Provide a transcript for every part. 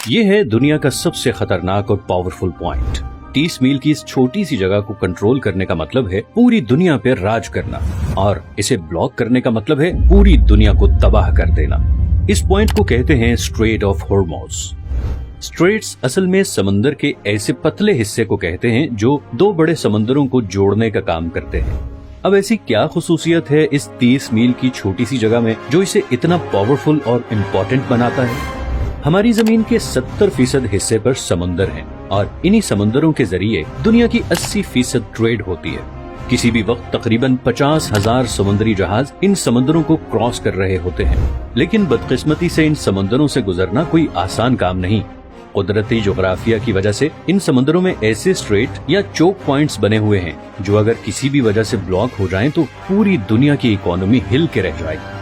ये है दुनिया का सबसे खतरनाक और पावरफुल पॉइंट। 30 मील की इस छोटी सी जगह को कंट्रोल करने का मतलब है पूरी दुनिया पे राज करना, और इसे ब्लॉक करने का मतलब है पूरी दुनिया को तबाह कर देना। इस पॉइंट को कहते हैं स्ट्रेट ऑफ हॉर्मुज़। स्ट्रेट्स असल में समंदर के ऐसे पतले हिस्से को कहते हैं जो दो बड़े समंदरों को जोड़ने का काम करते हैं। अब ऐसी क्या खुसूसियत है इस 30 मील की छोटी सी जगह में जो इसे इतना पावरफुल और इम्पोर्टेंट बनाता है? हमारी जमीन के 70% हिस्से पर समंदर हैं, और इन्हीं समंदरों के जरिए दुनिया की 80% ट्रेड होती है। किसी भी वक्त तकरीबन 50,000 समुद्री जहाज इन समंदरों को क्रॉस कर रहे होते हैं। लेकिन बदकिस्मती से इन समंदरों से गुजरना कोई आसान काम नहीं। कुदरती जोग्राफिया की वजह से इन समंदरों में ऐसे स्ट्रेट या चोक पॉइंट्स बने हुए हैं जो अगर किसी भी वजह से ब्लॉक हो जाएं तो पूरी दुनिया की इकोनॉमी हिल के रह जाएगी।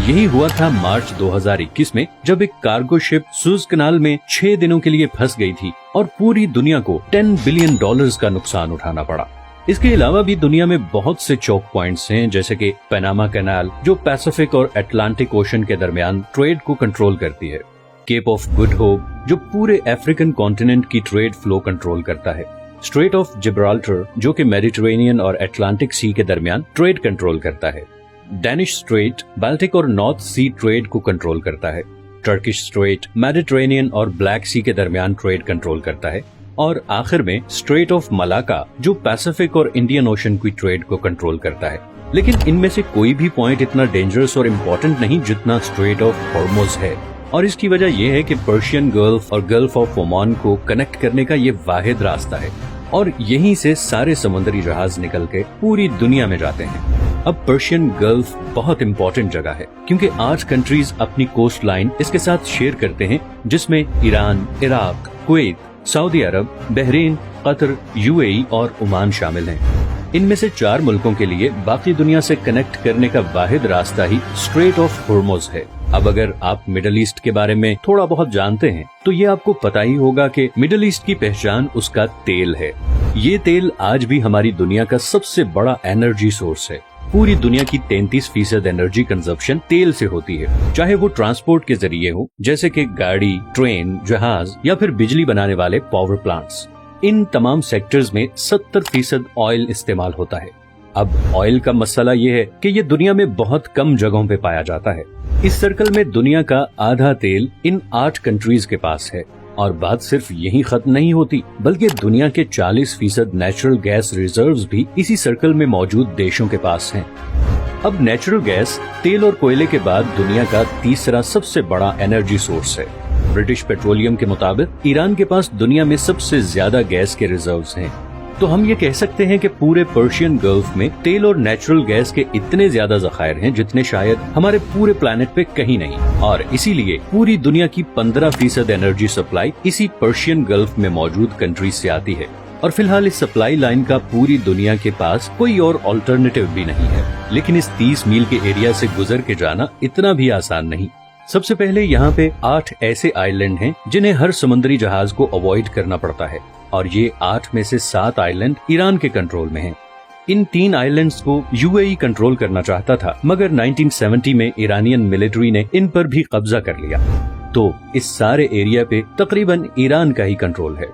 यही हुआ था मार्च 2021 में, जब एक कार्गो शिप सुएज कनाल में 6 दिनों के लिए फंस गई थी और पूरी दुनिया को $10 बिलियन का नुकसान उठाना पड़ा। इसके अलावा भी दुनिया में बहुत से चोक पॉइंट्स हैं, जैसे कि पनामा कैनाल जो पैसिफिक और अटलांटिक ओशन के दरमियान ट्रेड को कंट्रोल करती है, केप ऑफ गुड होप जो पूरे अफ्रीकन कॉन्टिनेंट की ट्रेड फ्लो कंट्रोल करता है, स्ट्रेट ऑफ जिब्राल्टर जो कि मेडिटेरेनियन और अटलांटिक सी के दरमियान ट्रेड कंट्रोल करता है, डैनिश स्ट्रेट बाल्टिक और नॉर्थ सी ट्रेड को कंट्रोल करता है, टर्किश स्ट्रेट मेडिटेरेनियन और ब्लैक सी के दरमियान ट्रेड कंट्रोल करता है, और आखिर में स्ट्रेट ऑफ मलाका जो पैसिफिक और इंडियन ओशन की ट्रेड को कंट्रोल करता है। लेकिन इनमें से कोई भी पॉइंट इतना डेंजरस और इम्पोर्टेंट नहीं जितना स्ट्रेट ऑफ हॉर्मुज़ है, और इसकी वजह यह है कि पर्शियन गल्फ और गल्फ ऑफ ओमान को कनेक्ट करने का ये वाहिद रास्ता है, और यहीं से सारे समुद्री जहाज निकल के पूरी दुनिया में जाते हैं। अब पर्शियन गल्फ बहुत इम्पोर्टेंट जगह है क्योंकि 8 कंट्रीज अपनी कोस्ट लाइन इसके साथ शेयर करते हैं, जिसमें ईरान, इराक, कुवैत, सऊदी अरब, बहरीन, कतर, यूएई और ओमान शामिल हैं। इनमें से 4 मुल्कों के लिए बाकी दुनिया से कनेक्ट करने का वाहिद रास्ता ही स्ट्रेट ऑफ हॉर्मुज़ है। अब अगर आप मिडल ईस्ट के बारे में थोड़ा बहुत जानते हैं तो ये आपको पता ही होगा कि मिडल ईस्ट की पहचान उसका तेल है। ये तेल आज भी हमारी दुनिया का सबसे बड़ा एनर्जी सोर्स है। पूरी दुनिया की 33% एनर्जी कंजप्शन तेल से होती है, चाहे वो ट्रांसपोर्ट के जरिए हो जैसे कि गाड़ी, ट्रेन, जहाज या फिर बिजली बनाने वाले पावर प्लांट्स। इन तमाम सेक्टर्स में 70% ऑयल इस्तेमाल होता है। अब ऑयल का मसला ये है कि ये दुनिया में बहुत कम जगहों पे पाया जाता है। इस सर्कल में दुनिया का आधा तेल इन 8 कंट्रीज के पास है, और बात सिर्फ यही खत्म नहीं होती, बल्कि दुनिया के 40% नेचुरल गैस रिजर्व्स भी इसी सर्कल में मौजूद देशों के पास हैं। अब नेचुरल गैस तेल और कोयले के बाद दुनिया का तीसरा सबसे बड़ा एनर्जी सोर्स है। ब्रिटिश पेट्रोलियम के मुताबिक ईरान के पास दुनिया में सबसे ज्यादा गैस के रिजर्व्स हैं। तो हम ये कह सकते हैं कि पूरे पर्शियन गल्फ में तेल और नेचुरल गैस के इतने ज्यादा जखायर हैं जितने शायद हमारे पूरे प्लेनेट पे कहीं नहीं, और इसीलिए पूरी दुनिया की 15% एनर्जी सप्लाई इसी पर्शियन गल्फ में मौजूद कंट्रीज से आती है। और फिलहाल इस सप्लाई लाइन का पूरी दुनिया के पास कोई और ऑल्टरनेटिव भी नहीं है। लेकिन इस 30 मील के एरिया से गुजर के जाना इतना भी आसान नहीं। सबसे पहले यहाँ पे 8 ऐसे आइलैंड हैं जिन्हें हर समुद्री जहाज को अवॉइड करना पड़ता है, और ये 8 में से 7 आइलैंड ईरान के कंट्रोल में हैं। इन 3 आइलैंड्स को यूएई कंट्रोल करना चाहता था, मगर 1970 में ईरानियन मिलिट्री ने इन पर भी कब्जा कर लिया। तो इस सारे एरिया पे तकरीबन ईरान का ही कंट्रोल है।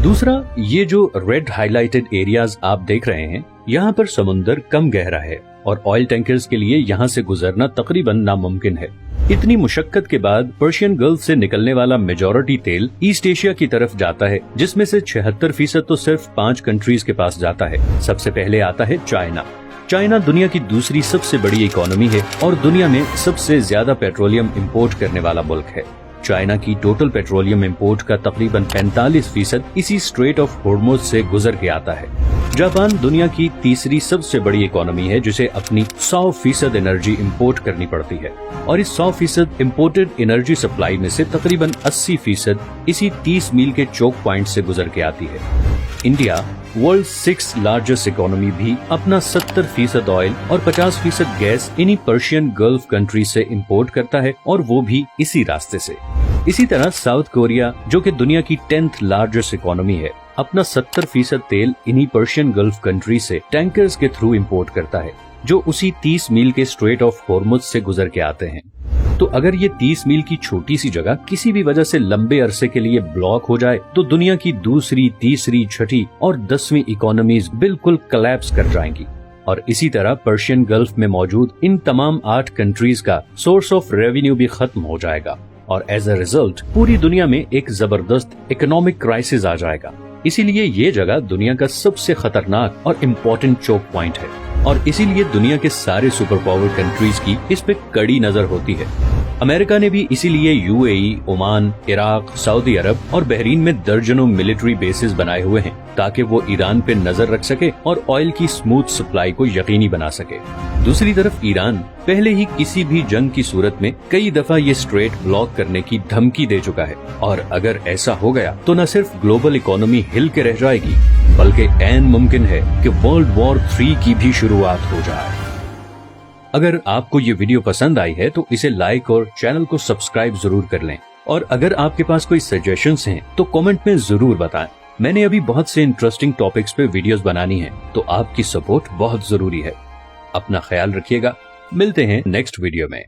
दूसरा, ये जो रेड हाईलाइटेड एरियाज आप देख रहे हैं, यहाँ पर समुंदर कम गहरा है और ऑयल टैंकर्स के लिए यहाँ से गुजरना तकरीबन नामुमकिन है। इतनी मुशक्कत के बाद पर्शियन गल्फ से निकलने वाला मेजॉरिटी तेल ईस्ट एशिया की तरफ जाता है, जिसमें से 76% तो सिर्फ 5 कंट्रीज के पास जाता है। सबसे पहले आता है चाइना। चाइना दुनिया की दूसरी सबसे बड़ी इकोनॉमी है और दुनिया में सबसे ज्यादा पेट्रोलियम इंपोर्ट करने वाला मुल्क है। चाइना की टोटल पेट्रोलियम इंपोर्ट का तकरीबन 45% इसी स्ट्रेट ऑफ हॉर्मुज़ से गुजर के आता है। जापान दुनिया की तीसरी सबसे बड़ी इकोनॉमी है, जिसे अपनी 100% एनर्जी इंपोर्ट करनी पड़ती है, और इस 100% इंपोर्टेड एनर्जी सप्लाई में से तकरीबन 80% इसी 30 मील के चोक पॉइंट से गुजर के आती है। इंडिया वर्ल्ड 6 लार्जेस्ट इकोनॉमी भी अपना 70% ऑयल और 50% गैस इन्हीं पर्शियन गल्फ कंट्री से इंपोर्ट करता है, और वो भी इसी रास्ते से। इसी तरह साउथ कोरिया, जो कि दुनिया की 10th लार्जेस्ट इकोनॉमी है, अपना 70% तेल इन्हीं पर्शियन गल्फ कंट्री से टैंकर्स के थ्रू इंपोर्ट करता है। जो उसी 30 मील के स्ट्रेट ऑफ हॉर्मुज से गुजर के आते हैं। तो अगर ये 30 मील की छोटी सी जगह किसी भी वजह से लंबे अरसे के लिए ब्लॉक हो जाए तो दुनिया की दूसरी, तीसरी, छठी और 10वीं इकोनॉमीज बिल्कुल कोलैप्स कर जाएंगी। और इसी तरह पर्शियन गल्फ में मौजूद इन तमाम 8 कंट्रीज का सोर्स ऑफ रेवेन्यू भी खत्म हो जाएगा और एज अ रिजल्ट पूरी दुनिया में एक जबरदस्त इकोनॉमिक क्राइसिस आ जाएगा। इसीलिए ये जगह दुनिया का सबसे खतरनाक और इम्पोर्टेंट चोक पॉइंट है और इसीलिए दुनिया के सारे सुपर पावर कंट्रीज की इस पे कड़ी नजर होती है। अमेरिका ने भी इसीलिए यूएई, ओमान, इराक, सऊदी अरब और बहरीन में दर्जनों मिलिट्री बेसिस बनाए हुए हैं ताकि वो ईरान पे नजर रख सके और ऑयल की स्मूथ सप्लाई को यकीनी बना सके। दूसरी तरफ ईरान पहले ही किसी भी जंग की सूरत में कई दफा ये स्ट्रेट ब्लॉक करने की धमकी दे चुका है और अगर ऐसा हो गया तो न सिर्फ ग्लोबल इकोनॉमी हिल के रह जाएगी बल्कि ऐन मुमकिन है कि वर्ल्ड वॉर 3 की भी शुरुआत हो जाए। अगर आपको ये वीडियो पसंद आई है तो इसे लाइक और चैनल को सब्सक्राइब जरूर कर लें और अगर आपके पास कोई सजेशंस हैं तो कमेंट में जरूर बताएं। मैंने अभी बहुत से इंटरेस्टिंग टॉपिक्स पे वीडियोस बनानी है तो आपकी सपोर्ट बहुत जरूरी है। अपना ख्याल रखिएगा, मिलते हैं नेक्स्ट वीडियो में।